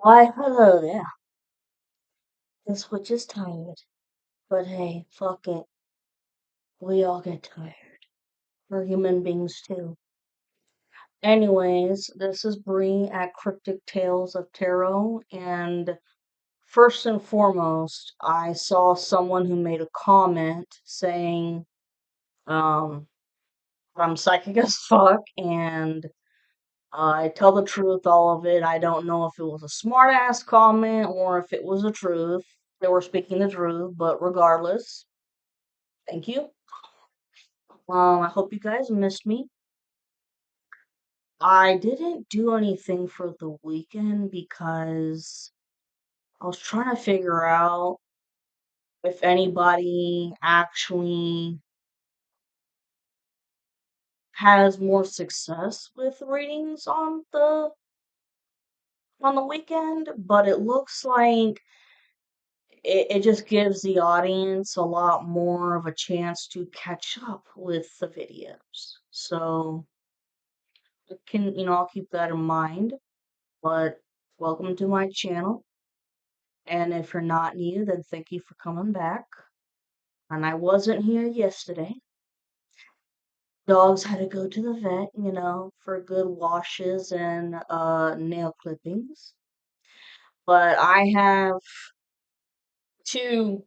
Why, hello there. The switch is tired. But hey, fuck it. We all get tired. We're human beings too. Anyways, this is Bree at Cryptic Tales of Tarot, and first and foremost, I saw someone who made a comment saying, um, I'm psychic as fuck, and I tell the truth, all of it. I don't know if it was a smart ass comment or if it was the truth. They were speaking the truth, but regardless, thank you. I hope you guys missed me. I didn't do anything for the weekend because I was trying to figure out if anybody actually has more success with readings on the weekend, but it looks like it just gives the audience a lot more of a chance to catch up with the videos. So I'll keep that in mind. But welcome to my channel. And if you're not new, then thank you for coming back. And I wasn't here yesterday. Dogs had to go to the vet, for good washes and nail clippings. But I have two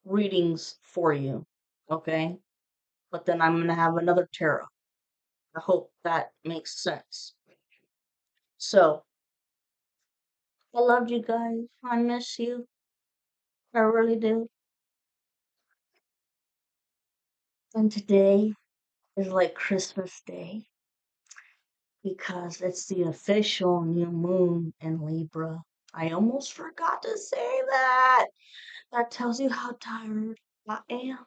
readings for you, okay? But then I'm gonna have another tarot. I hope that makes sense. So, I loved you guys. I miss you. I really do. And today is like Christmas Day because it's the official new moon in Libra. I almost forgot to say that. That tells you how tired I am.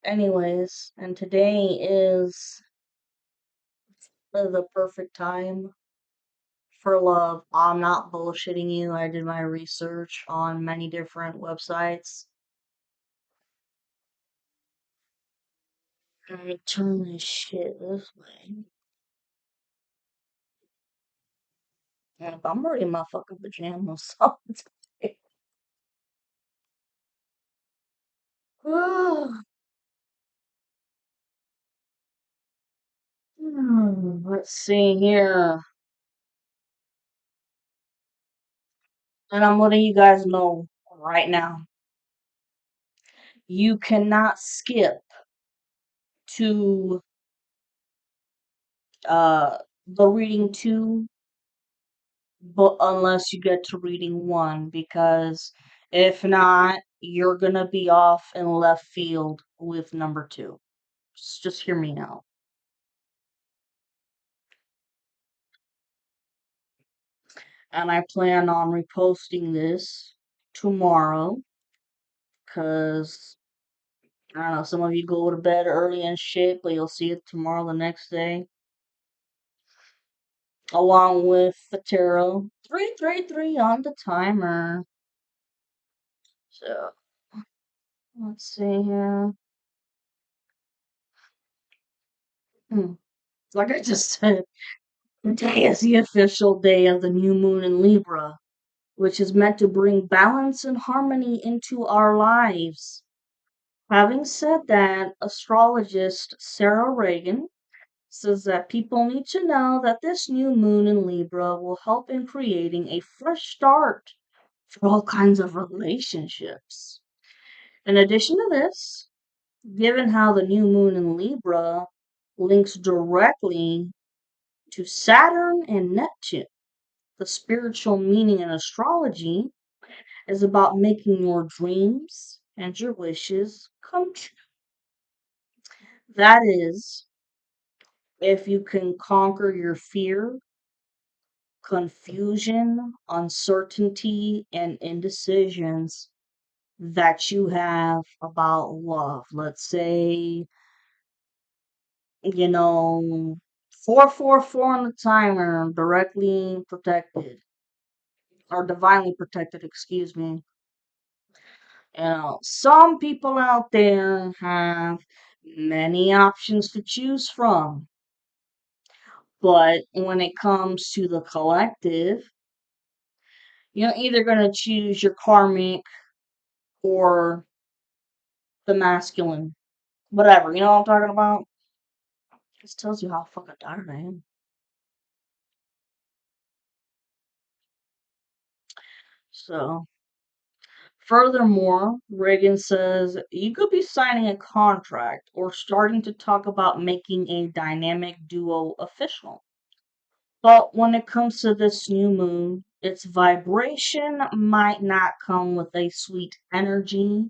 Anyways, and today is the perfect time for love. I'm not bullshitting you. I did my research on many different websites. Let me turn this shit this way. And I'm already in my fucking pajamas, so it's okay. Let's see here. And I'm letting you guys know right now. You cannot skip to uh the reading two, but unless you get to reading one, because if not, you're gonna be off in left field with number two. Just hear me out. And I plan on reposting this tomorrow, because I don't know, some of you go to bed early and shit, but you'll see it tomorrow the next day. Along with the tarot. 333 on the timer. So, let's see here. Hmm. Like I just said, today is the official day of the new moon in Libra, which is meant to bring balance and harmony into our lives. Having said that, astrologist Sarah Reagan says that people need to know that this new moon in Libra will help in creating a fresh start for all kinds of relationships. In addition to this, given how the new moon in Libra links directly to Saturn and Neptune, the spiritual meaning in astrology is about making your dreams and your wishes come true. That is, if you can conquer your fear, confusion, uncertainty, and indecisions that you have about love. Let's say, you know, 444 on the timer, directly protected, or divinely protected, excuse me. Some people out there have many options to choose from, But when it comes to the collective, you're either going to choose your karmic or the masculine. Whatever, you know what I'm talking about? This tells you how fucking tired I am. So, furthermore, Reagan says you could be signing a contract or starting to talk about making a dynamic duo official. But when it comes to this new moon, its vibration might not come with a sweet energy.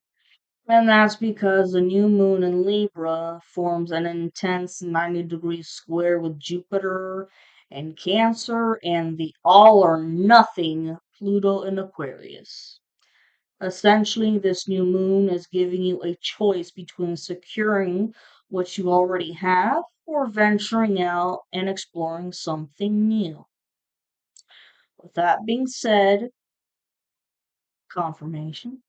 And that's because the new moon in Libra forms an intense 90-degree square with Jupiter and Cancer and the all or nothing Pluto in Aquarius. Essentially, this new moon is giving you a choice between securing what you already have or venturing out and exploring something new. With that being said, confirmation.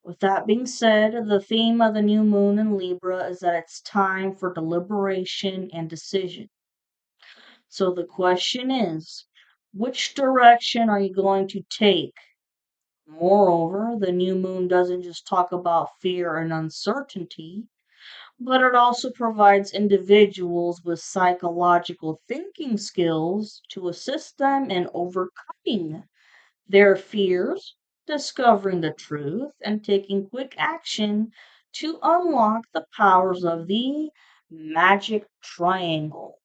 With that being said, the theme of the new moon in Libra is that it's time for deliberation and decision. So the question is, which direction are you going to take? Moreover, the new moon doesn't just talk about fear and uncertainty, but it also provides individuals with psychological thinking skills to assist them in overcoming their fears, discovering the truth, and taking quick action to unlock the powers of the magic triangle.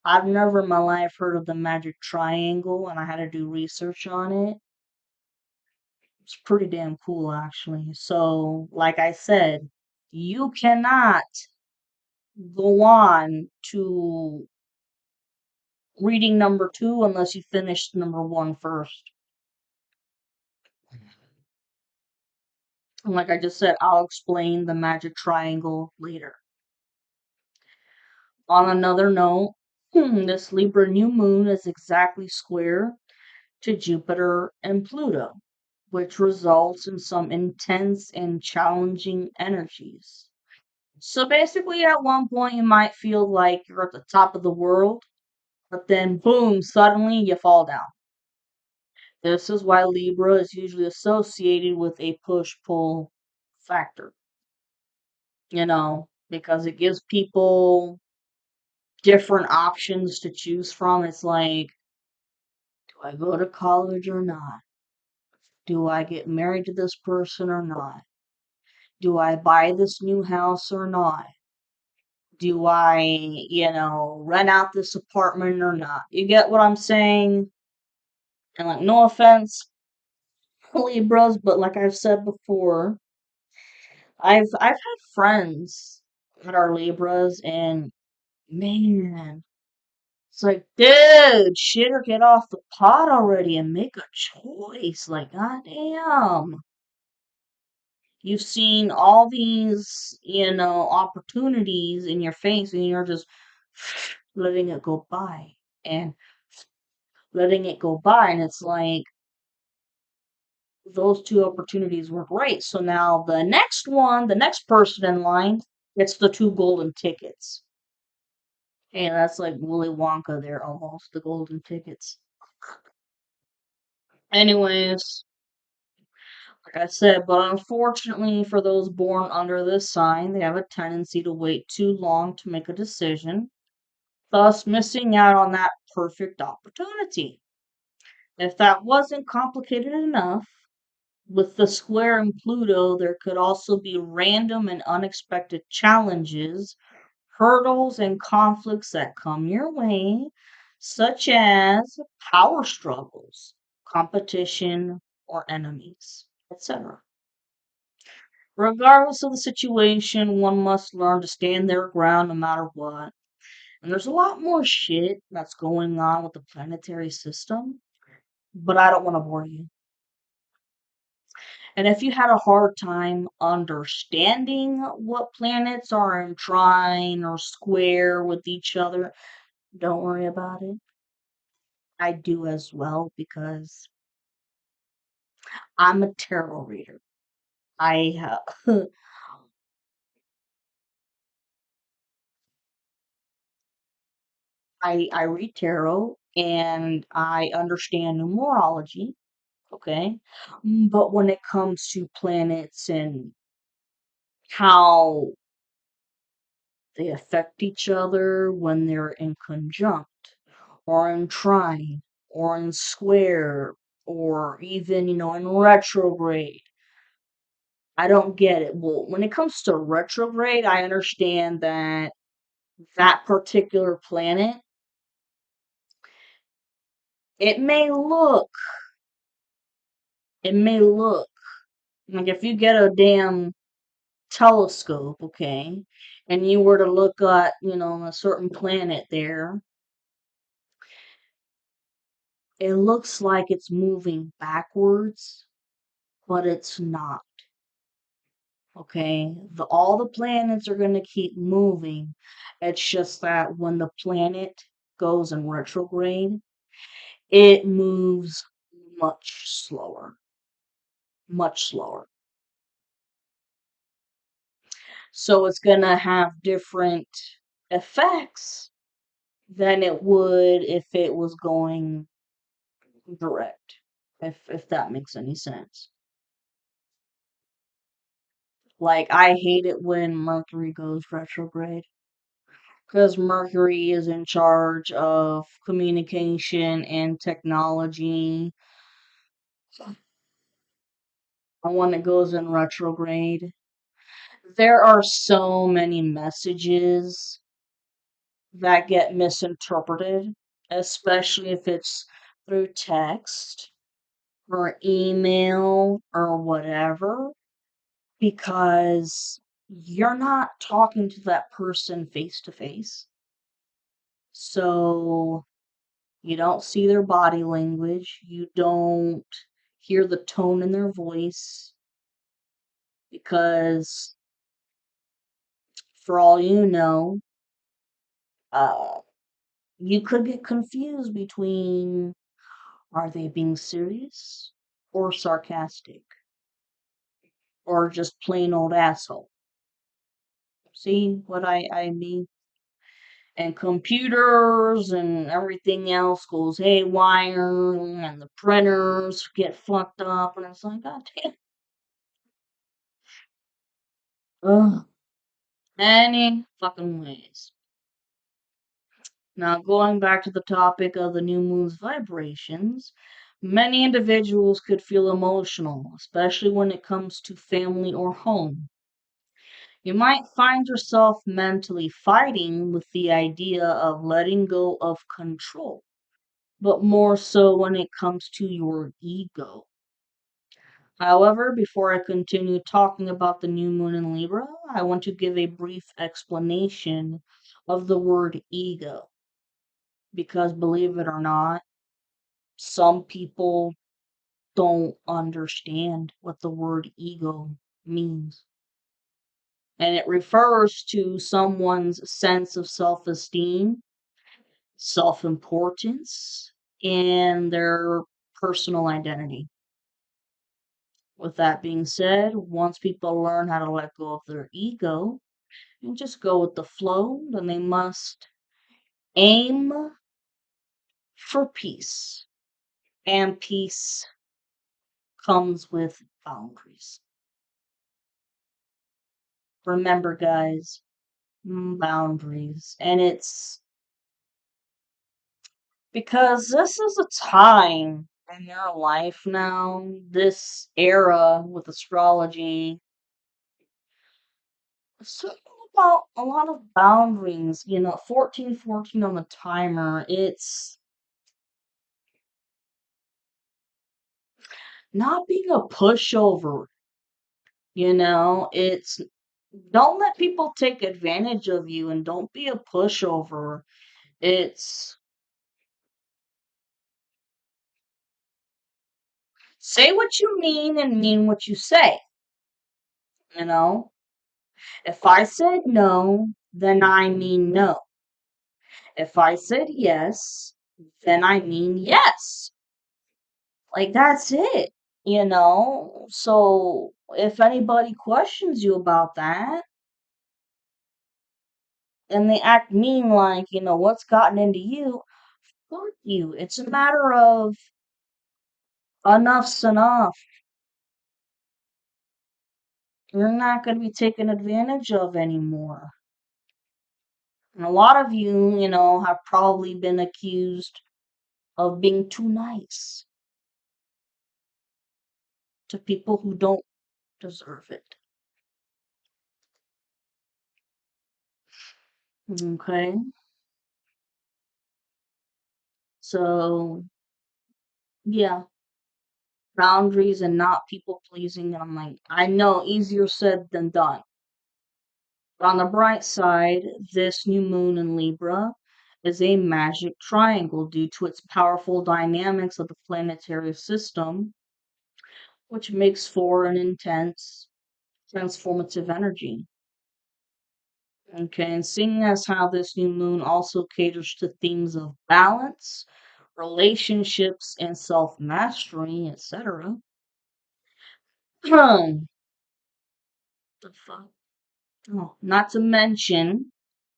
I've never in my life heard of the magic triangle, and I had to do research on it. It's pretty damn cool, actually. So, like I said, you cannot go on to reading number two unless you finish number one first. And like I just said, I'll explain the magic triangle later. On another note, this Libra new moon is exactly square to Jupiter and Pluto, which results in some intense and challenging energies. So basically, at one point, you might feel like you're at the top of the world, but then boom, suddenly you fall down. This is why Libra is usually associated with a push pull factor, because it gives people different options to choose from. It's like, do I go to college or not? Do I get married to this person or not? Do I buy this new house or not? Do I, rent out this apartment or not? You get what I'm saying? And like, no offense, Libras, but like I've said before, I've had friends that are Libras, and man, it's like, dude, shit or get off the pot already and make a choice. Like, goddamn. You've seen all these, opportunities in your face, and you're just letting it go by and letting it go by. And it's like, those two opportunities were great. So now the next one, the next person in line, gets the two golden tickets. Hey, that's like Willy Wonka there almost, the golden tickets. Anyways, like I said, but unfortunately for those born under this sign, they have a tendency to wait too long to make a decision, thus missing out on that perfect opportunity. If that wasn't complicated enough, with the square and Pluto, there could also be random and unexpected challenges, hurdles, and conflicts that come your way, such as power struggles, competition, or enemies, etc. Regardless of the situation, one must learn to stand their ground no matter what. And there's a lot more shit that's going on with the planetary system, but I don't want to bore you. And if you had a hard time understanding what planets are in trine or square with each other, don't worry about it. I do as well because I'm a tarot reader. I I read tarot and I understand numerology, okay? But when it comes to planets and how they affect each other when they're in conjunct or in trine or in square or even, in retrograde, I don't get it. Well, when it comes to retrograde, I understand that that particular planet, it may look, it may look like if you get a damn telescope, okay, and you were to look at, a certain planet there, it looks like it's moving backwards, but it's not. Okay, all the planets are going to keep moving. It's just that when the planet goes in retrograde, it moves much slower, much slower. So it's going to have different effects than it would if it was going direct, if that makes any sense. Like, I hate it when Mercury goes retrograde because Mercury is in charge of communication and technology. And when it goes in retrograde, there are so many messages that get misinterpreted, especially if it's through text or email or whatever, because you're not talking to that person face to face. So you don't see their body language, you don't hear the tone in their voice, because for all you know, uh, you could get confused between, are they being serious or sarcastic or just plain old asshole? See what I mean? And computers and everything else goes haywire, and the printers get fucked up, and it's like, God damn. Ugh. Any fucking ways. Now, going back to the topic of the new moon's vibrations, many individuals could feel emotional, especially when it comes to family or home. You might find yourself mentally fighting with the idea of letting go of control, but more so when it comes to your ego. However, before I continue talking about the new moon in Libra, I want to give a brief explanation of the word ego. Because believe it or not, some people don't understand what the word ego means. And it refers to someone's sense of self esteem, self importance, and their personal identity. With that being said, once people learn how to let go of their ego and just go with the flow, then they must aim for peace. And peace comes with boundaries. Remember, guys, boundaries. And it's because this is a time in your life now, this era with astrology, it's talking about a lot of boundaries. 1414 on the timer. It's not being a pushover. It's don't let people take advantage of you and don't be a pushover. It's say what you mean and mean what you say. You know, if I said no, then I mean no. If I said yes, then I mean yes. Like, that's it. So if anybody questions you about that, and they act mean like, what's gotten into you? Fuck you. It's a matter of enough's enough. You're not going to be taken advantage of anymore. And a lot of you, have probably been accused of being too nice to people who don't deserve it. Okay? So, yeah, boundaries and not people pleasing. And I'm like, I know, easier said than done. But on the bright side, this new moon in Libra is a magic triangle due to its powerful dynamics of the planetary system, which makes for an intense, transformative energy. Okay, and seeing as how this new moon also caters to themes of balance, relationships, and self mastery, etc. the fuck? Oh, not to mention,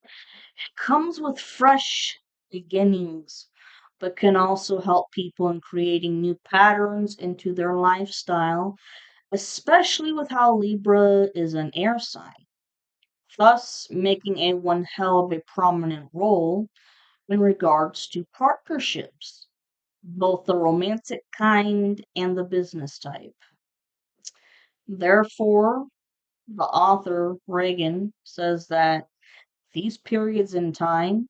it comes with fresh beginnings, but can also help people in creating new patterns into their lifestyle, especially with how Libra is an air sign, thus making a one hell of a prominent role in regards to partnerships, both the romantic kind and the business type. Therefore, the author, Reagan, says that these periods in time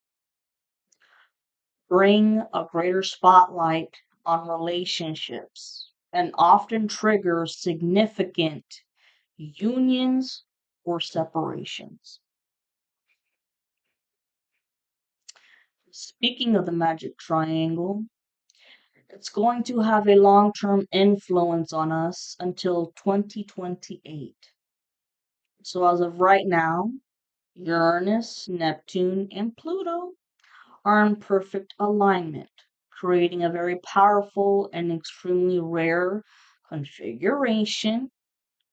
bring a greater spotlight on relationships and often trigger significant unions or separations. Speaking of the magic triangle, it's going to have a long term influence on us until 2028. So, as of right now, Uranus, Neptune, and Pluto are in perfect alignment, creating a very powerful and extremely rare configuration,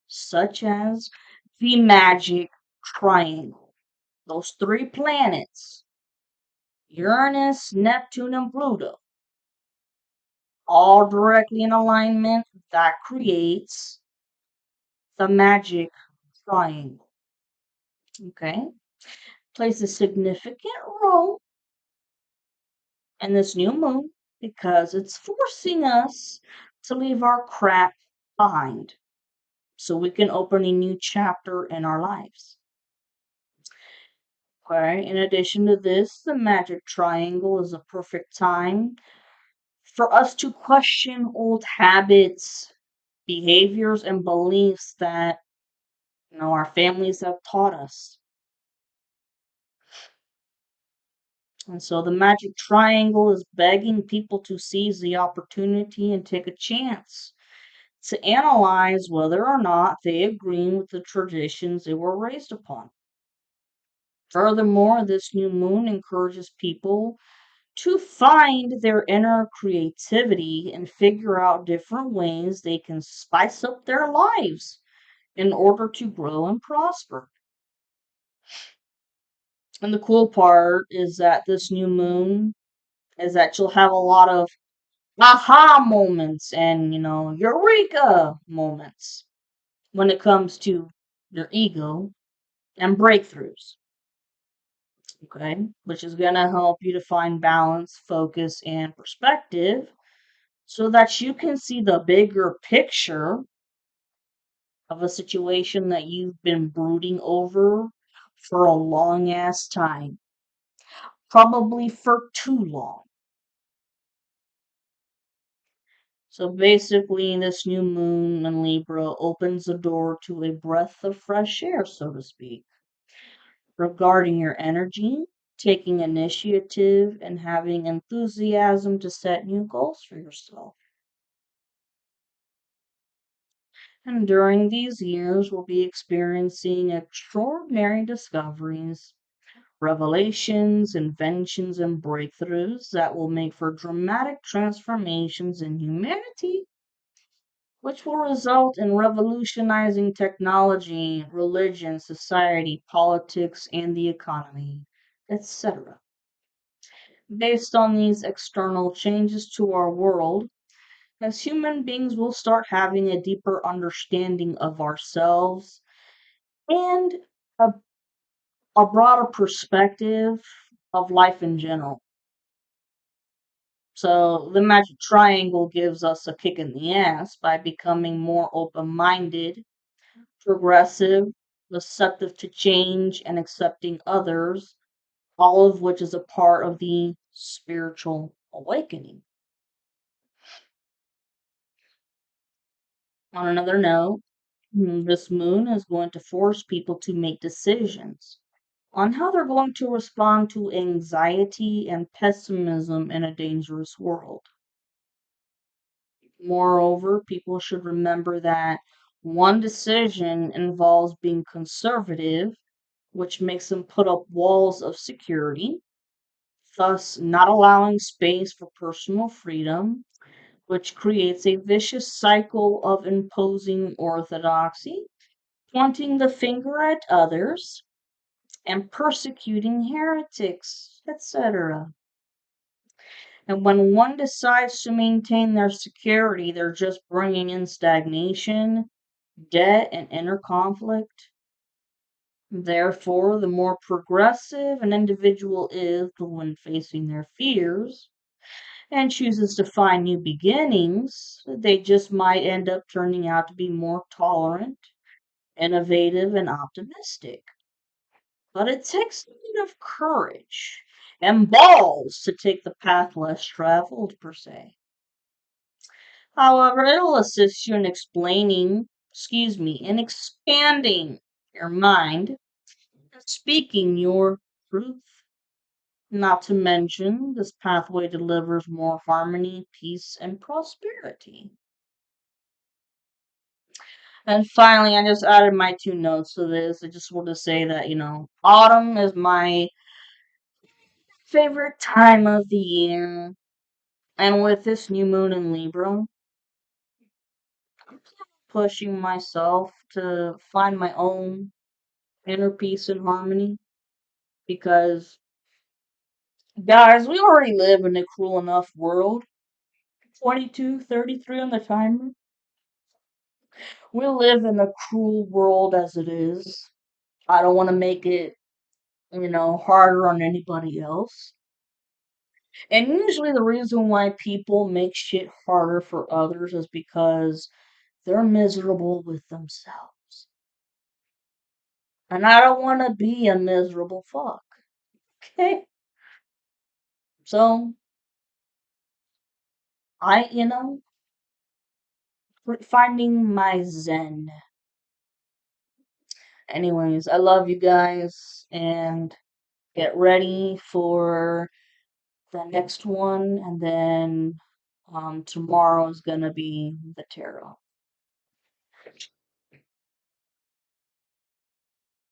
such as the magic triangle. Those three planets, Uranus, Neptune, and Pluto, all directly in alignment, that creates the magic triangle. Okay? Plays a significant role in this new moon because it's forcing us to leave our crap behind so we can open a new chapter in our lives. Okay, in addition to this, the magic triangle is a perfect time for us to question old habits, behaviors, and beliefs that our families have taught us. And so the magic triangle is begging people to seize the opportunity and take a chance to analyze whether or not they agree with the traditions they were raised upon. Furthermore, this new moon encourages people to find their inner creativity and figure out different ways they can spice up their lives in order to grow and prosper. And the cool part is that this new moon is that you'll have a lot of aha moments and, eureka moments when it comes to your ego and breakthroughs. Okay, which is going to help you to find balance, focus, and perspective so that you can see the bigger picture of a situation that you've been brooding over for a long ass time, probably for too long. So basically, this new moon in Libra opens the door to a breath of fresh air, so to speak, regarding your energy, taking initiative, and having enthusiasm to set new goals for yourself. And during these years, we'll be experiencing extraordinary discoveries, revelations, inventions, and breakthroughs that will make for dramatic transformations in humanity, which will result in revolutionizing technology, religion, society, politics, and the economy. etc. Based on these external changes to our world, as human beings, we'll start having a deeper understanding of ourselves and a, a broader perspective of life in general. So, the magic triangle gives us a kick in the ass by becoming more open minded, progressive, receptive to change, and accepting others, all of which is a part of the spiritual awakening. On another note, this moon is going to force people to make decisions on how they're going to respond to anxiety and pessimism in a dangerous world. Moreover, people should remember that one decision involves being conservative, which makes them put up walls of security, thus not allowing space for personal freedom, which creates a vicious cycle of imposing orthodoxy, pointing the finger at others, and persecuting heretics, etc. And when one decides to maintain their security, they're just bringing in stagnation, debt, and inner conflict. Therefore, the more progressive an individual is when facing their fears and chooses to find new beginnings, they just might end up turning out to be more tolerant, innovative, and optimistic. But it takes a bit of courage and balls to take the path less traveled, per se. However, it'll assist you in in expanding your mind and speaking your truth. Not to mention, this pathway delivers more harmony, peace, and prosperity. And finally, I just added my two notes to this. I just want to say that, autumn is my favorite time of the year. And with this new moon in Libra, I'm pushing myself to find my own inner peace and harmony because, guys, we already live in a cruel enough world. 22:33 on the timer. We live in a cruel world as it is. I don't want to make it, harder on anybody else. And usually the reason why people make shit harder for others is because they're miserable with themselves. And I don't want to be a miserable fuck. Okay? So, I, finding my zen. Anyways, I love you guys and get ready for the next one. And then tomorrow is going to be the tarot.